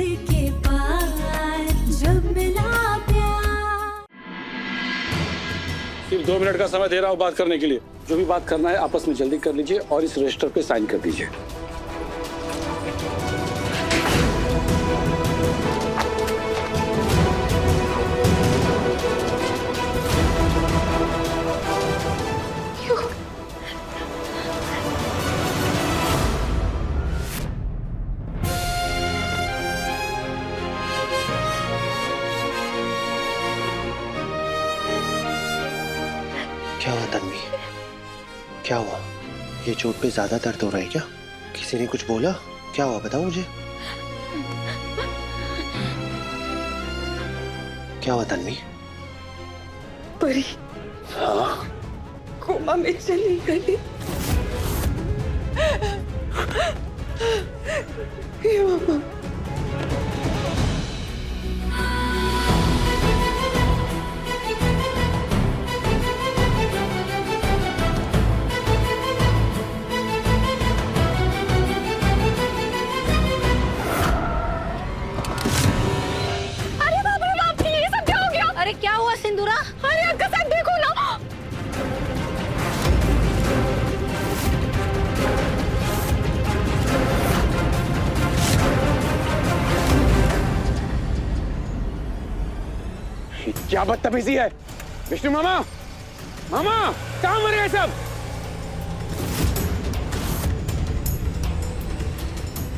के पार जब मिला प्यार। सिर्फ 2 मिनट का समय दे रहा हूँ बात करने के लिए। जो भी बात करना है आपस में जल्दी कर लीजिए और इस रजिस्टर पे साइन कर दीजिए। क्या हुआ तन्वी? क्या हुआ? ये चोट पे ज्यादा दर्द हो रहा है क्या? किसी ने कुछ बोला? क्या हुआ बताओ मुझे। क्या हुआ तन्वी? परी हाँ? कोमा में चली गई। हे बाबा। क्या हुआ सिंदूरा? अरे अक्का साहब देखो ना। क्या बदतमीजी है? विष्णु मामा, मामा कहाँ मर गए सब?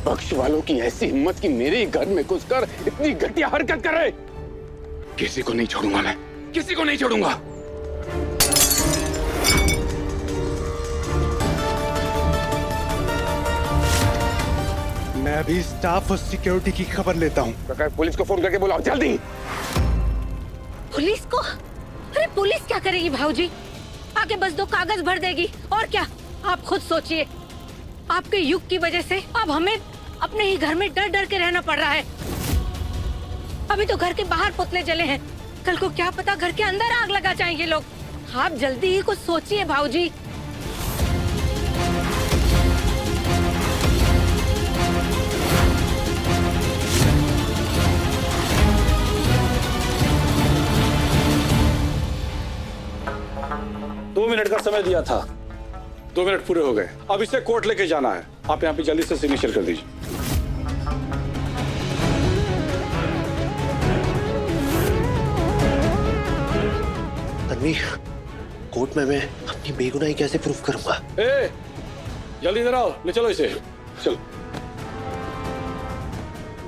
बख्श वालों की ऐसी हिम्मत कि मेरे ही घर में घुसकर इतनी घटिया हरकत कर रहे। किसी को नहीं छोड़ूंगा मैं, किसी को नहीं छोड़ूंगा। मैं अभी स्टाफ और सिक्योरिटी की खबर लेता हूँ। पुलिस को फोन करके बुलाओ जल्दी। पुलिस को? अरे पुलिस क्या करेगी भाऊजी? आके बस 2 कागज भर देगी और क्या। आप खुद सोचिए, आपके युग की वजह से अब हमें अपने ही घर में डर डर के रहना पड़ रहा है। अभी तो घर के बाहर पुतले जले हैं, कल को क्या पता घर के अंदर आग लगा जाएंगे लोग। आप जल्दी ही कुछ सोचिए भाऊजी। दो मिनट का समय दिया था, 2 मिनट पूरे हो गए। अब इसे कोर्ट लेके जाना है। आप यहाँ पे जल्दी से सिग्नेचर कर दीजिए। तन्वी, कोर्ट में मैं अपनी बेगुनाही कैसे प्रूफ करूंगा? जल्दी इधर आओ, ले चलो इसे। चलो।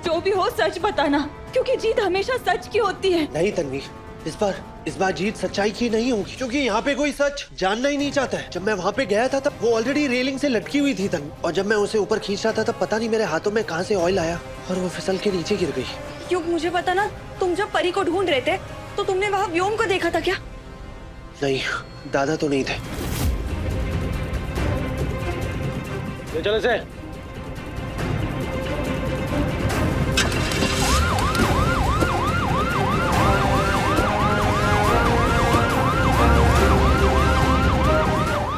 जो भी हो सच बताना, क्योंकि जीत हमेशा सच की होती है। नहीं तन्वी, इस बार जीत सच्चाई की नहीं होगी, क्योंकि यहाँ पे कोई सच जानना ही नहीं चाहता है। जब मैं वहाँ पे गया था तब वो ऑलरेडी रेलिंग से लटकी हुई थी तन्वी, और जब मैं उसे ऊपर खींच रहा था तब पता नहीं मेरे हाथों में कहाँ से ऑयल आया और वो फिसल के नीचे गिर गई। क्यों? मुझे पता ना, तुम जब परी को ढूंढ रहे थे तो तुमने वहाँ व्योम को देखा था क्या? नहीं, दादा तो नहीं थे। ले चलो इसे।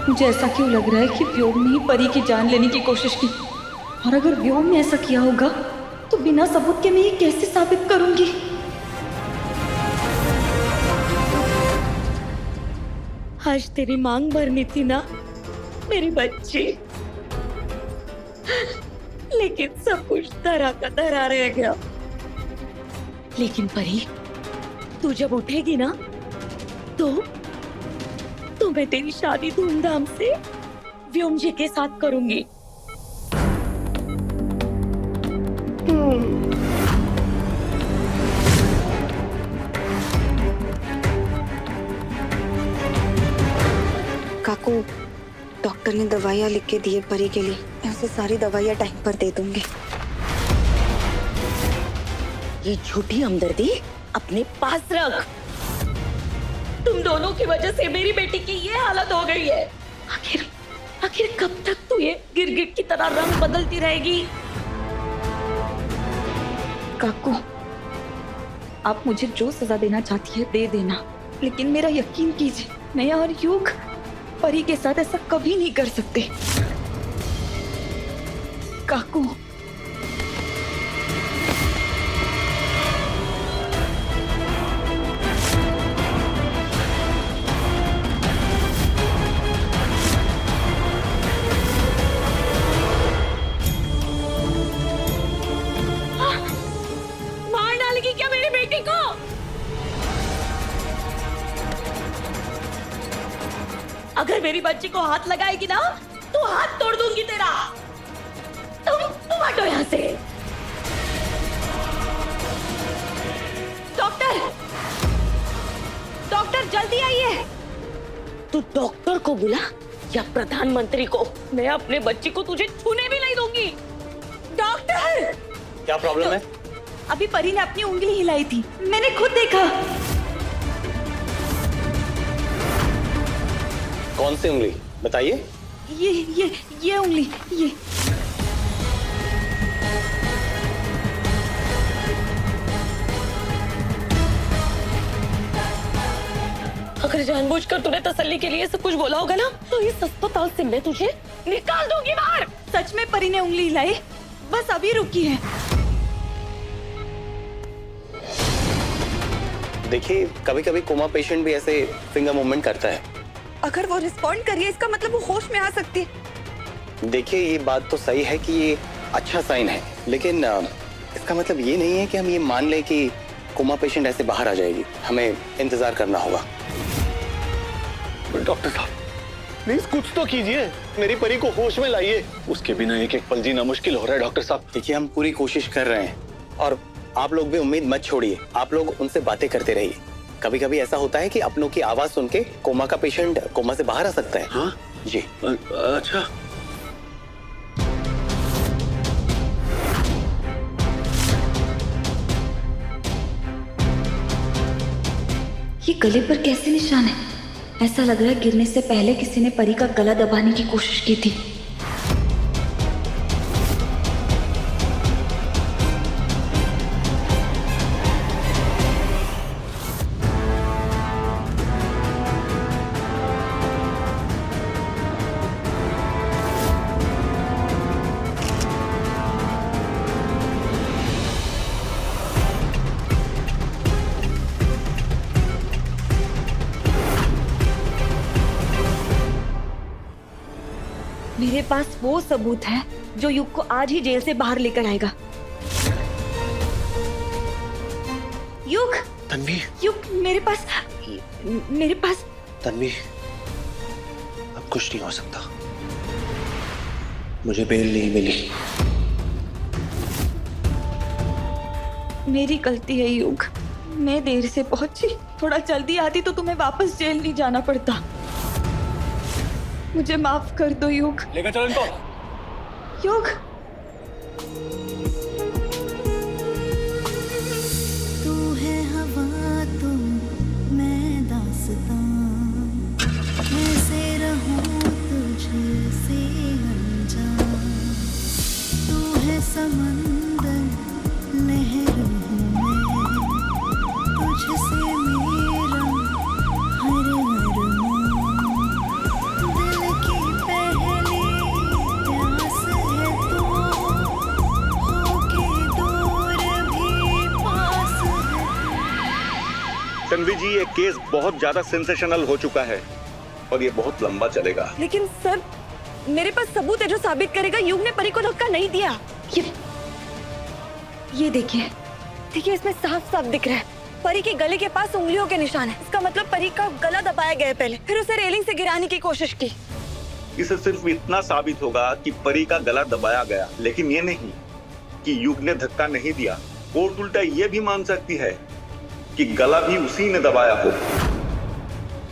मुझे ऐसा क्यों लग रहा है कि व्योम ने ही परी की जान लेने की कोशिश की, और अगर व्योम ने ऐसा किया होगा तो बिना सबूत के मैं ये कैसे साबित करूंगी? आज तेरी मांग भरनी थी ना मेरी बच्ची, लेकिन सब कुछ धरा का धरा रह गया। लेकिन परी, तू जब उठेगी ना तो मैं तेरी शादी धूमधाम से व्योम जी के साथ करूंगी। काकू, डॉक्टर ने दवाइयाँ लिख के दी है परी के लिए। मैं उसे सारी दवाइयाँ टाइम पर दे दूंगी। ये झूठी हमदर्दी अपने पास रख। तुम दोनों की वजह से मेरी बेटी की ये हालत हो गई है। आखिर कब तक तू ये गिरगिट की तरह रंग बदलती रहेगी? काकू, आप मुझे जो सजा देना चाहती है दे देना, लेकिन मेरा यकीन कीजिए, मैं और युग परी के साथ ऐसा कभी नहीं कर सकते। काकू, अगर मेरी बच्ची को हाथ लगाएगी ना तो हाथ तोड़ दूंगी तेरा। तुम हटो यहाँ से। डॉक्टर, डॉक्टर जल्दी आइए। तू डॉक्टर को बुला या प्रधानमंत्री को, मैं अपने बच्ची को तुझे छूने भी नहीं दूंगी। डॉक्टर, क्या प्रॉब्लम है? अभी परी ने अपनी उंगली हिलाई थी, मैंने खुद देखा। कौन सी उंगली बताइए? ये उंगली, ये। अगर जानबूझकर तूने तसल्ली के लिए सब कुछ बोला होगा ना तो इस अस्पताल से मैं तुझे निकाल दूंगी बाहर। सच में परी ने उंगली हिलाई, बस अभी रुकी है। देखिए, कभी कभी कोमा पेशेंट भी ऐसे फिंगर मूवमेंट करता है। अगर वो रिस्पॉन्ड करिए इसका मतलब वो होश में आ सकती है। देखिए, ये बात तो सही है कि ये अच्छा साइन है, लेकिन इसका मतलब ये नहीं है कि हम ये मान लें कि कोमा पेशेंट ऐसे बाहर आ जाएगी। हमें इंतजार करना होगा। डॉक्टर साहब प्लीज कुछ तो कीजिए, मेरी परी को होश में लाइए। उसके बिना एक एक पल जीना मुश्किल हो रहा है डॉक्टर साहब। देखिए, हम पूरी कोशिश कर रहे हैं और आप लोग भी उम्मीद मत छोड़िए। आप लोग उनसे बातें करते रहिए। कभी कभी ऐसा होता है कि अपनों की आवाज सुन के कोमा का पेशेंट कोमा से बाहर आ सकता है। हाँ जी। अच्छा, ये गले पर कैसे निशान है? ऐसा लग रहा है गिरने से पहले किसी ने परी का गला दबाने की कोशिश की थी। मेरे पास वो सबूत है जो युग को आज ही जेल से बाहर लेकर आएगा। युग, तन्वी, युग, मेरे पास तन्वी, अब कुछ नहीं हो सकता। मुझे बेल नहीं मिली। मेरी गलती है युग, मैं देर से पहुंची। थोड़ा जल्दी आती तो तुम्हें वापस जेल नहीं जाना पड़ता। मुझे माफ कर दो युग। लेकर चलो इनको। युग, तू है हवा तो मैं दास्तां, कैसे रहूं तुझसे अनजान। तू है समंदर, लहर हूँ मैं, तुझसे मेरा हर अरमान। दिल की पहली प्यास है तू, होके दूर भी पास है। तन्वी जी, ये केस बहुत ज्यादा सेंसेशनल हो चुका है और ये बहुत लंबा चलेगा। लेकिन सर, मेरे पास सबूत है जो साबित करेगा युग ने परी को धक्का नहीं दिया। ये देखिए, इसमें साफ साफ दिख रहा है परी के गले के पास उंगलियों के निशान है। इसका मतलब परी का गला दबाया गया है पहले, फिर उसे रेलिंग से गिराने की कोशिश की। इससे सिर्फ इतना साबित होगा कि परी का गला दबाया गया, लेकिन ये नहीं कि युग ने धक्का नहीं दिया। कोर्ट उल्टा ये भी मान सकती है कि गला भी उसी ने दबाया हो।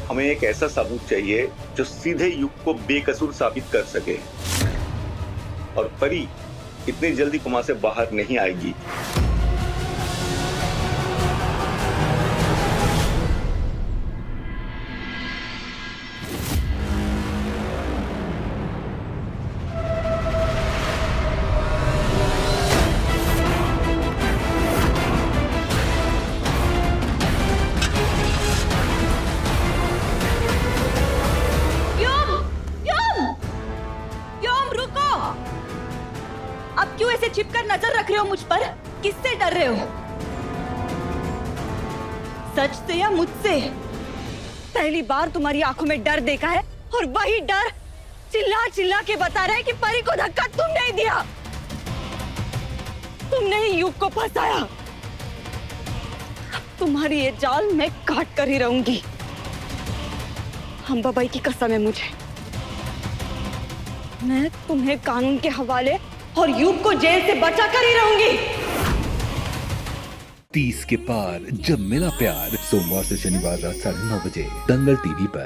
हमें एक ऐसा सबूत चाहिए जो सीधे युग को बेकसूर साबित कर सके, और परी इतनी जल्दी कोमा से बाहर नहीं आएगी। अब क्यों ऐसे छिपकर नजर रख रहे हो मुझ पर? किससे डर रहे हो? सच से या मुझसे? पहली बार तुम्हारी आंखों में डर देखा है, और वही डर चिल्ला चिल्ला के बता रहा है कि परी को धक्का तुमने ही दिया। तुमने ही युग को फंसाया। अब तुम्हारी ये जाल मैं काट कर ही रहूंगी। अंबाबाई की कसम है मुझे, मैं तुम्हें कानून के हवाले और युग को जेल से बचा कर ही रहूंगी। 30 के पार जब मिला प्यार, सोमवार से शनिवार रात 9:30 बजे दंगल टीवी पर।